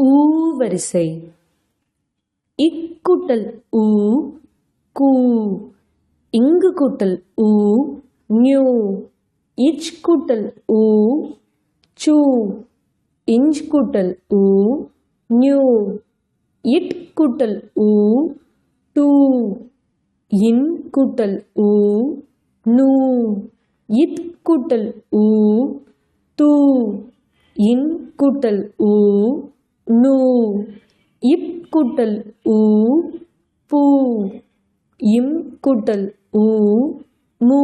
ஊ வரிசை. இக் கூட்டல் ஊ கூ. இங்கு கூட்டல் ஊ ஞு. இச் கூட்டல் ஊ சு. இஞ்ச் கூட்டல் ஊ ஞு. இட் கூட்டல் ஊ டு. இன் கூட்டல் ஊ நு. இத் கூட்டல் ஊ து. இன் கூட்டல் ஊ நு. இப் கூட்டல் ஊ பு. இம் கூட்டல் ஊ மு.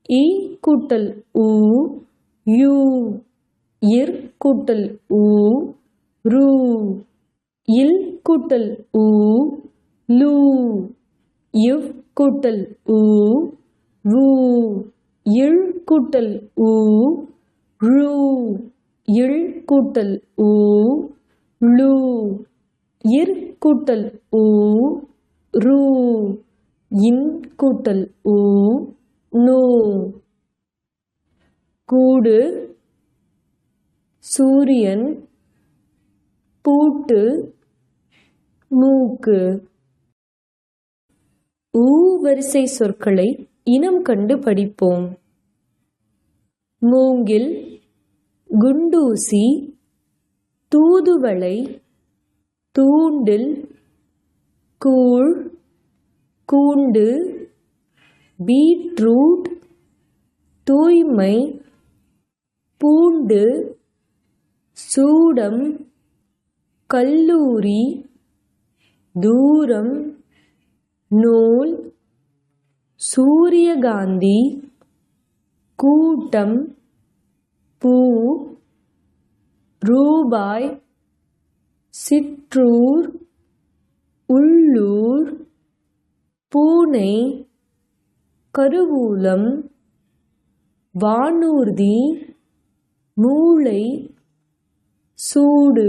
இ கூட்டல் ஊ யு. இர் கூட்டல் ஊ ரு. இல் கூட்டல் ஊ லு. இவ் கூட்டல் ஊ வு. இழ் கூட்டல் ஊ ழு. இள் கூட்டல் ஊ ளு. இர் கூட்டல் ஊ ரு. இன் கூட்டல் ஊ நு. கூடு, சூரியன், பூட்டு, மூக்கு. ஊ வரிசை சொற்களை இனம் கண்டு படிப்போம். மூங்கில், குண்டூசி, தூதுவளை, தூண்டில், கூழ், கூண்டு, பீட்ரூட், தூய்மை, பூண்டு, சூடம், கல்லூரி, தூரம், நூல், சூரியகாந்தி, கூட்டம், பூ, ரூபாய், சிற்றூர், உள்ளூர், பூனை, கருவூலம், வானூர்தி, மூளை, சூடு.